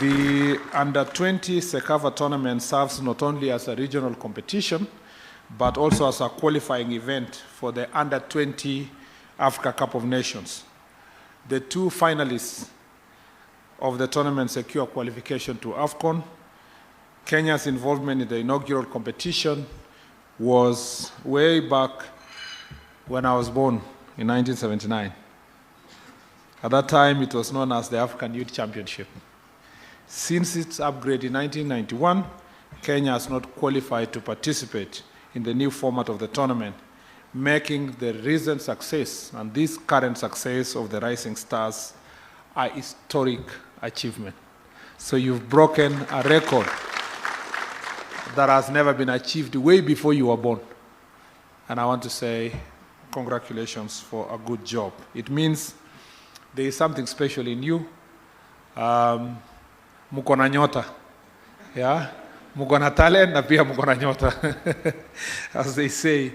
The Under-20 Sekava tournament serves not only as a regional competition, but also as a qualifying event for the Under-20 Africa Cup of Nations. The two finalists of the tournament secure qualification to AFCON. Kenya's involvement in the inaugural competition was way back when I was born in 1979. At that time, it was known as the African Youth Championship. Since its upgrade in 1991, Kenya has not qualified to participate in the new format of the tournament, making the recent success and this current success of the Rising Stars a historic achievement. So you've broken a record that has never been achieved way before you were born. And I want to say congratulations for a good job. It means there is something special in you. Muko na nyota. Yeah? Muko na talent na pia muko na nyota. As they say.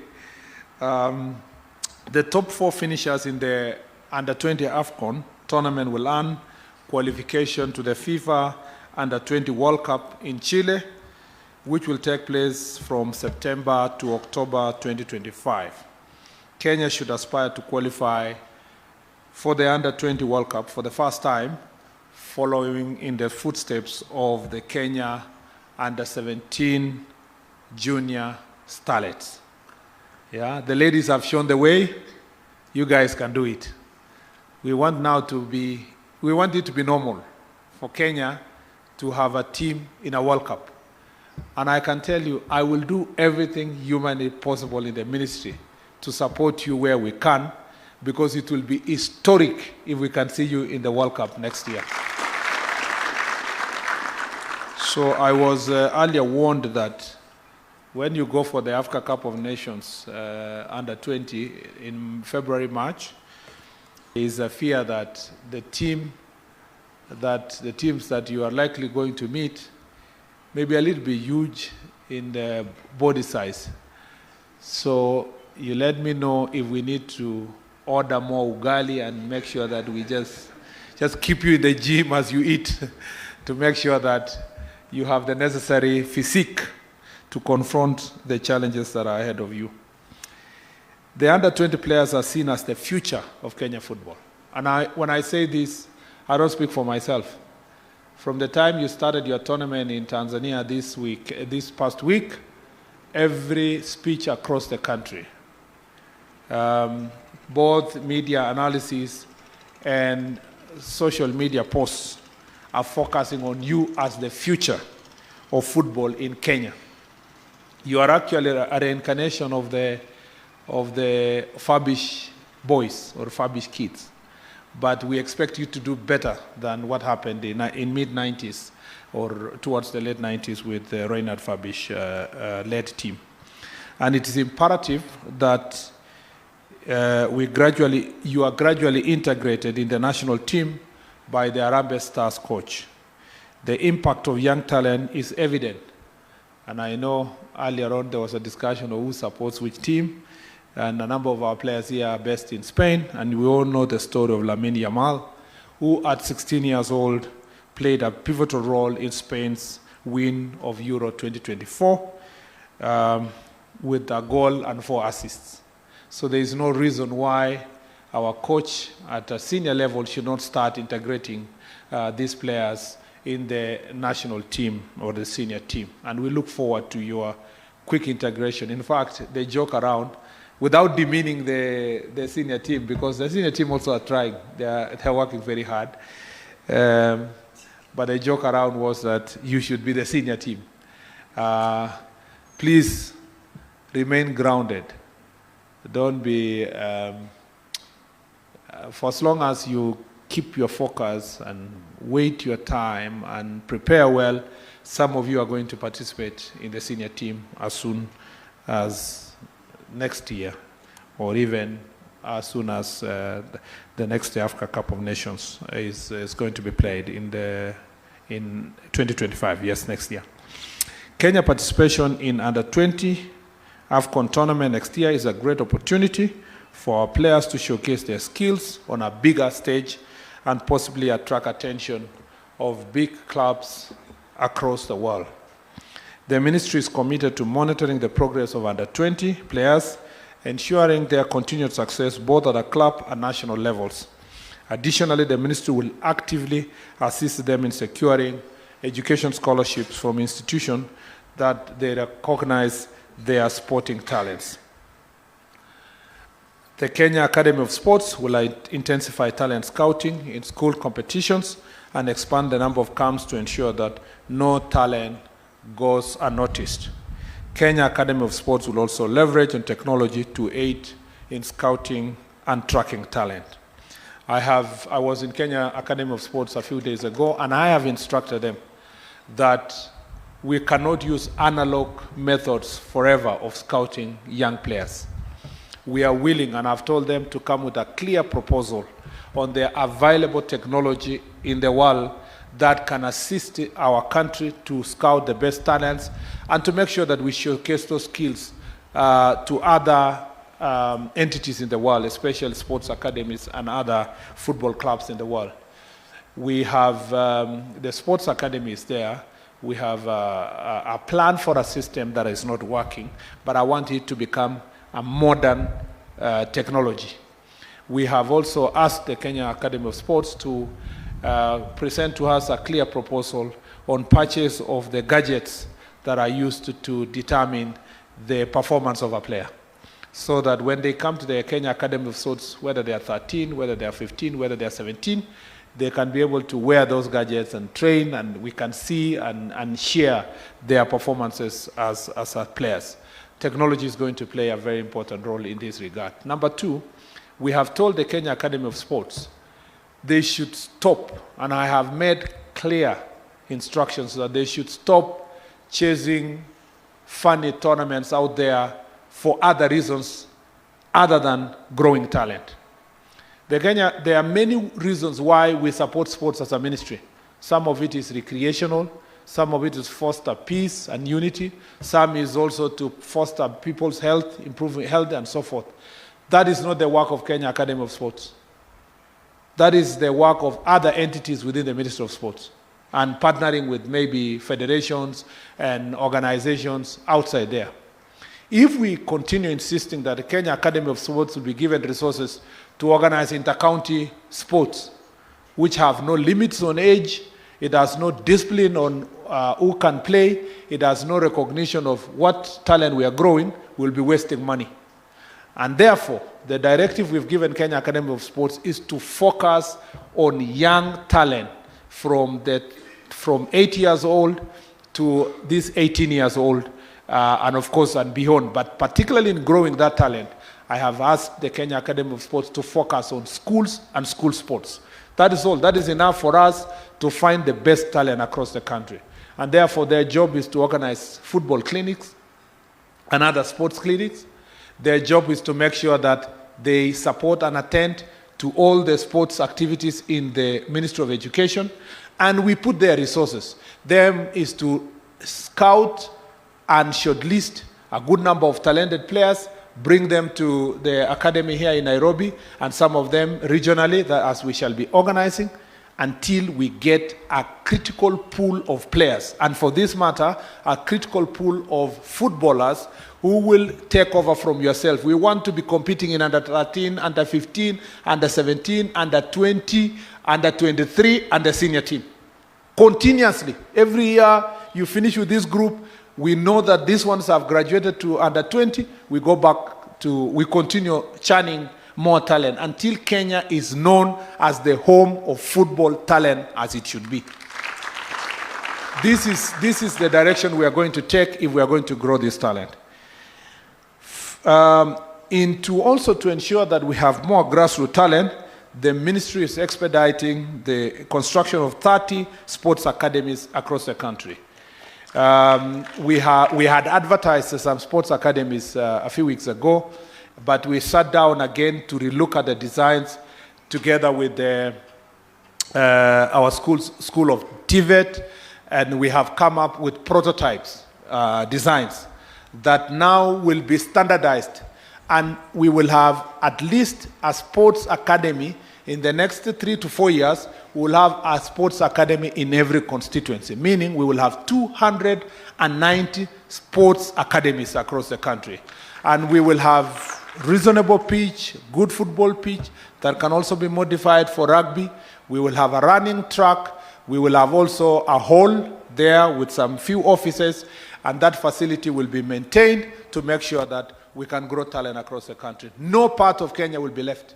The top 4 finishers in the Under-20 AFCON tournament will earn qualification to the FIFA Under-20 World Cup in Chile, which will take place from September to October 2025. Kenya should aspire to qualify for the Under-20 World Cup for the first time, following in the footsteps of the Kenya Under-17 Junior Starlets. Yeah, the ladies have shown the way. You guys can do it. We want it to be normal for Kenya to have a team in a World Cup. And I can tell you, I will do everything humanly possible in the ministry to support you where we can, because it will be historic if we can see you in the World Cup next year. So I was earlier warned that when you go for the Africa Cup of Nations Under-20 in February, March, there is a fear that the teams that you are likely going to meet may be a little bit huge in the body size. So you let me know if we need to order more ugali and make sure that we just keep you in the gym as you eat to make sure that you have the necessary physique to confront the challenges that are ahead of you. The Under-20 players are seen as the future of Kenya football. And when I say this, I don't speak for myself. From the time you started your tournament in Tanzania this past week, every speech across the country, both media analysis and social media posts are focusing on you as the future of football in Kenya. You are actually a reincarnation of the Fabish boys or Fabish kids. But we expect you to do better than what happened in mid-90s or towards the late 90s with the Reinhard Fabish led team. And it is imperative that you are gradually integrated in the national team by the Harambee Stars coach. The impact of young talent is evident. And I know earlier on there was a discussion of who supports which team. And a number of our players here are based in Spain. And we all know the story of Lamine Yamal, who at 16 years old played a pivotal role in Spain's win of Euro 2024 with a goal and 4 assists. So there is no reason why our coach at a senior level should not start integrating these players in the national team or the senior team. And we look forward to your quick integration. In fact, they joke around without demeaning the senior team, because the senior team also are trying. They're working very hard. But the joke around was that you should be the senior team. Please remain grounded. Don't be, for as long as you keep your focus and wait your time and prepare well, some of you are going to participate in the senior team as soon as next year, or even as soon as the next Africa Cup of Nations is going to be played in 2025, yes, next year. Kenya participation in Under-20 AFCON tournament next year is a great opportunity for our players to showcase their skills on a bigger stage and possibly attract attention of big clubs across the world. The ministry is committed to monitoring the progress of under 20 players, ensuring their continued success both at a club and national levels. Additionally, the ministry will actively assist them in securing education scholarships from institutions that they recognize their sporting talents. The Kenya Academy of Sports will intensify talent scouting in school competitions and expand the number of camps to ensure that no talent goes unnoticed. Kenya Academy of Sports will also leverage on technology to aid in scouting and tracking talent. I was in Kenya Academy of Sports a few days ago, and I have instructed them that we cannot use analog methods forever of scouting young players. We are willing, and I've told them to come with a clear proposal on the available technology in the world that can assist our country to scout the best talents and to make sure that we showcase those skills to other entities in the world, especially sports academies and other football clubs in the world. We have the sports academies there. We have a plan for a system that is not working, but I want it to become a modern technology. We have also asked the Kenya Academy of Sports to present to us a clear proposal on purchase of the gadgets that are used to determine the performance of a player, so that when they come to the Kenya Academy of Sports, whether they are 13, whether they are 15, whether they are 17, they can be able to wear those gadgets and train, and we can see and share their performances as players. Technology is going to play a very important role in this regard. Number two, we have told the Kenya Academy of Sports they should stop, and I have made clear instructions that they should stop chasing funny tournaments out there for other reasons other than growing talent. There are many reasons why we support sports as a ministry. Some of it is recreational, some of it is foster peace and unity, some is also to foster people's health, improving health and so forth. That is not the work of Kenya Academy of Sports. That is the work of other entities within the Ministry of Sports and partnering with maybe federations and organizations outside there. If we continue insisting that the Kenya Academy of Sports will be given resources to organize inter-county sports, which have no limits on age, it has no discipline on who can play, it has no recognition of what talent we are growing, we'll be wasting money. And therefore, the directive we've given Kenya Academy of Sports is to focus on young talent from 8 years old to these 18 years old, and of course, and beyond. But particularly in growing that talent, I have asked the Kenya Academy of Sports to focus on schools and school sports. That is all. That is enough for us to find the best talent across the country. And therefore, their job is to organize football clinics and other sports clinics. Their job is to make sure that they support and attend to all the sports activities in the Ministry of Education, and we put their resources. Them is to scout and shortlist a good number of talented players, bring them to the academy here in Nairobi, and some of them regionally, that as we shall be organizing, until we get a critical pool of players. And for this matter, a critical pool of footballers who will take over from yourself. We want to be competing in under 13, under 15, under 17, under 20, under 23, and the senior team. Continuously. Every year you finish with this group, we know that these ones have graduated to under 20, we go back to, we continue churning more talent until Kenya is known as the home of football talent as it should be. This is the direction we are going to take if we are going to grow this talent. Also to ensure that we have more grassroots talent, the ministry is expediting the construction of 30 sports academies across the country. We had advertised some sports academies a few weeks ago, but we sat down again to relook at the designs together with our school of TVET, and we have come up with prototypes, designs, that now will be standardized, and we will have at least a sports academy In the next 3 to 4 years, we will have a sports academy in every constituency, meaning we will have 290 sports academies across the country. And we will have reasonable pitch, good football pitch that can also be modified for rugby. We will have a running track. We will have also a hall there with some few offices, and that facility will be maintained to make sure that we can grow talent across the country. No part of Kenya will be left.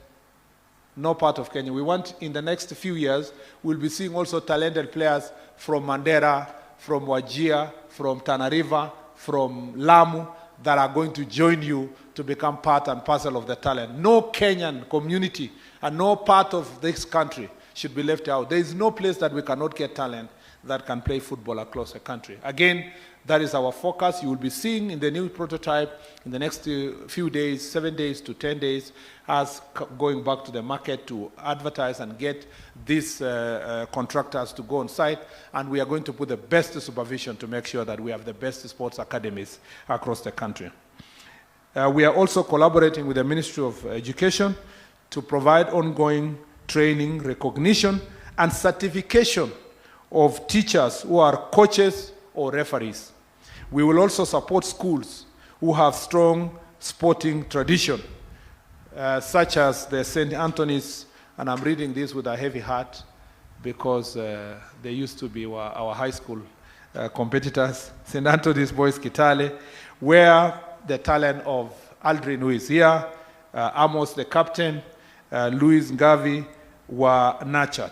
No part of Kenya. We want in the next few years, we'll be seeing also talented players from Mandera, from Wajir, from Tana River, from Lamu, that are going to join you to become part and parcel of the talent. No Kenyan community and no part of this country should be left out. There is no place that we cannot get talent that can play football across the country. Again, that is our focus. You will be seeing in the new prototype in the next few days, 7 days to 10 days, us going back to the market to advertise and get these contractors to go on site. And we are going to put the best supervision to make sure that we have the best sports academies across the country. We are also collaborating with the Ministry of Education to provide ongoing training, recognition, and certification of teachers who are coaches or referees. We will also support schools who have strong sporting tradition, such as the St. Anthony's, and I'm reading this with a heavy heart because they used to be our high school competitors, St. Anthony's Boys Kitale, where the talent of Aldrin, who is here, Amos, the captain, Louis Ngavi, were nurtured.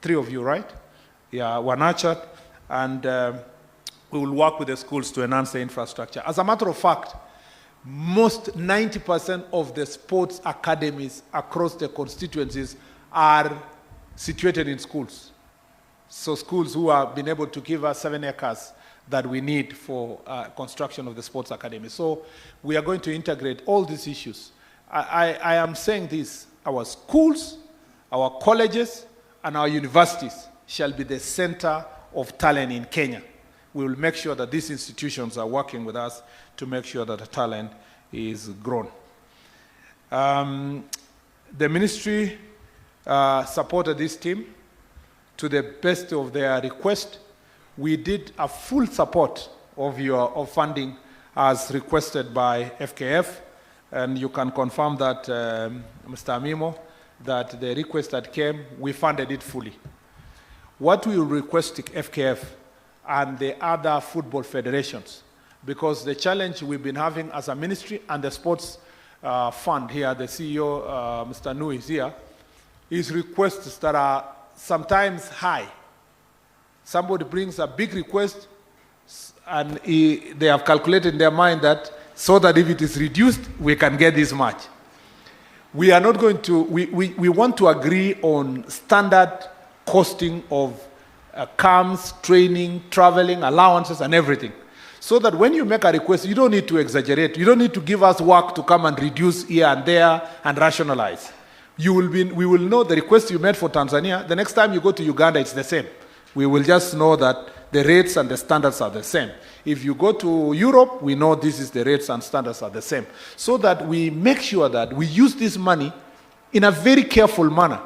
3 of you, right? Yeah, were nurtured, and we will work with the schools to enhance the infrastructure. As a matter of fact, most 90% of the sports academies across the constituencies are situated in schools. So schools who have been able to give us 7 acres that we need for construction of the sports academy. So we are going to integrate all these issues. I am saying this, our schools, our colleges, and our universities shall be the center of talent in Kenya. We will make sure that these institutions are working with us to make sure that the talent is grown. The ministry supported this team to the best of their request. We did a full support of funding as requested by FKF, and you can confirm that, Mr. Amimo, that the request that came, we funded it fully. What we will request to FKF and the other football federations, because the challenge we've been having as a ministry and the sports fund here, the CEO, Mr. Nu is here, is requests that are sometimes high. Somebody brings a big request and they have calculated in their mind that so that if it is reduced, we can get this much. We are not going to, we want to agree on standard costing of camps, training, traveling, allowances, and everything. So that when you make a request, you don't need to exaggerate. You don't need to give us work to come and reduce here and there and rationalize. We will know the request you made for Tanzania. The next time you go to Uganda, it's the same. We will just know that the rates and the standards are the same. If you go to Europe, we know this is the rates and standards are the same. So that we make sure that we use this money in a very careful manner.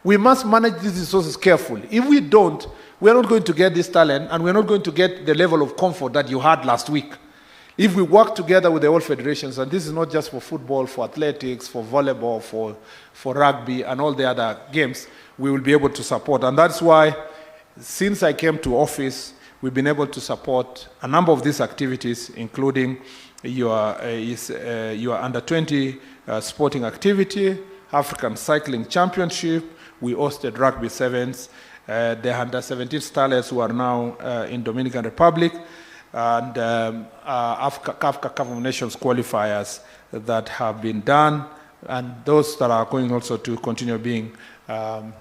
We must manage these resources carefully. If we don't, we're not going to get this talent and we're not going to get the level of comfort that you had last week. If we work together with the all federations, and this is not just for football, for athletics, for volleyball, for rugby, and all the other games, we will be able to support. And that's why, since I came to office, we've been able to support a number of these activities, including your under-20 sporting activity, African Cycling Championship. We hosted Rugby Sevens, the under-17 starlets who are now in Dominican Republic, and Africa Cup of Nations qualifiers that have been done, and those that are going also to continue being done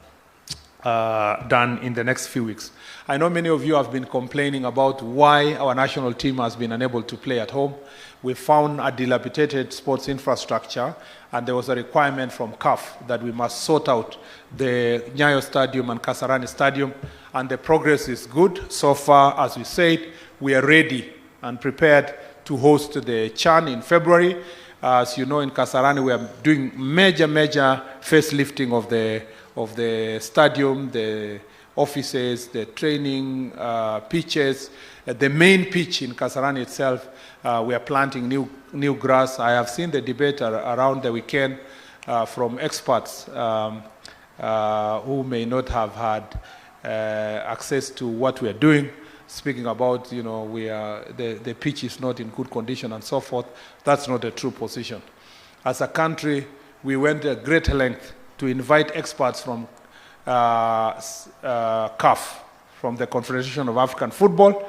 in the next few weeks. I know many of you have been complaining about why our national team has been unable to play at home. We found a dilapidated sports infrastructure, and there was a requirement from CAF that we must sort out the Nyayo Stadium and Kasarani Stadium, and the progress is good. So far, as we said, we are ready and prepared to host the CHAN in February, As you know, in Kasarani, we are doing major facelifting of the stadium, the offices, the training pitches. The main pitch in Kasarani itself, we are planting new grass. I have seen the debate around the weekend from experts who may not have had access to what we are doing, speaking about, you know, the pitch is not in good condition and so forth. That's not a true position. As a country, we went a great length to invite experts from CAF, from the Confederation of African Football,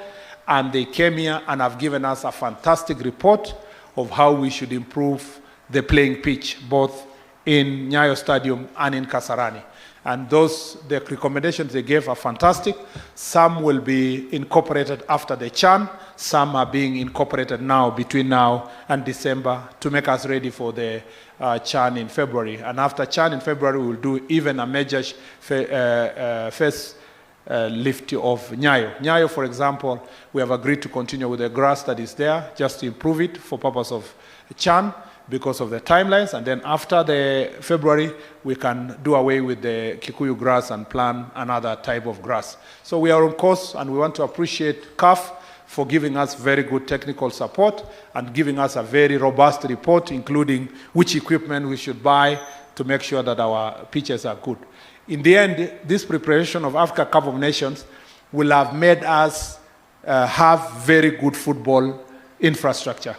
and they came here and have given us a fantastic report of how we should improve the playing pitch, both in Nyayo Stadium and in Kasarani. And the recommendations they gave are fantastic. Some will be incorporated after the CHAN. Some are being incorporated now, between now and December, to make us ready for the CHAN in February. And after CHAN in February, we will do even a major first lift of Nyayo. Nyayo, for example, we have agreed to continue with the grass that is there, just to improve it for purpose of CHAN, because of the timelines, and then after the February, we can do away with the Kikuyu grass and plant another type of grass. So we are on course, and we want to appreciate CAF for giving us very good technical support and giving us a very robust report, including which equipment we should buy to make sure that our pitches are good. In the end, this preparation of Africa Cup of Nations will have made us have very good football infrastructure.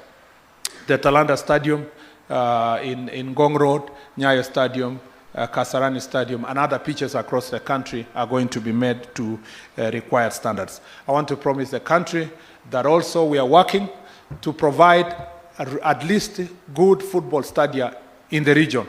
The Talanda Stadium in Ngong Road, Nyayo Stadium, Kasarani Stadium, and other pitches across the country are going to be made to required standards. I want to promise the country that also we are working to provide at least good football stadia in the region,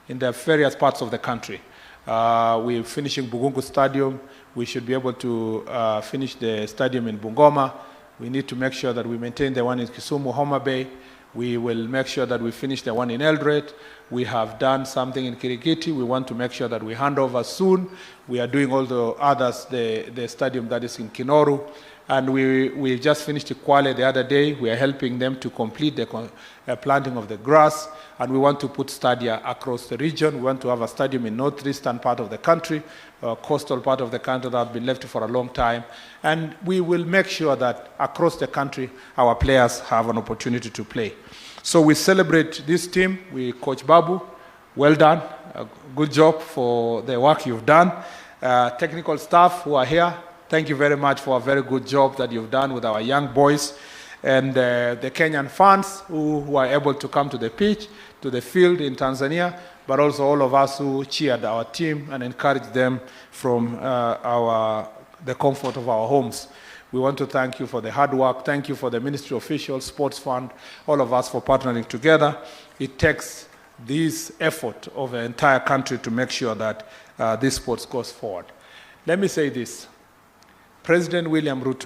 in the various parts of the country. We're finishing Bugungu Stadium. We should be able to finish the stadium in Bungoma. We need to make sure that we maintain the one in Kisumu, Homa Bay. We will make sure that we finish the one in Eldoret. We have done something in Kirikiti. We want to make sure that we hand over soon. We are doing all the others, the stadium that is in Kinoru. And we just finished Kwale the other day. We are helping them to complete the planting of the grass. And we want to put stadia across the region. We want to have a stadium in northeastern part of the country, coastal part of the country that have been left for a long time. And we will make sure that across the country, our players have an opportunity to play. So we celebrate this team. We Coach Babu, well done. Good job for the work you've done. Technical staff who are here, thank you very much for a very good job that you've done with our young boys. And the Kenyan fans who are able to come to the pitch, to the field in Tanzania, but also all of us who cheered our team and encouraged them from the comfort of our homes. We want to thank you for the hard work. Thank you for the ministry officials, Sports Fund, all of us for partnering together. It takes this effort of the entire country to make sure that this sports goes forward. Let me say this. President William Ruto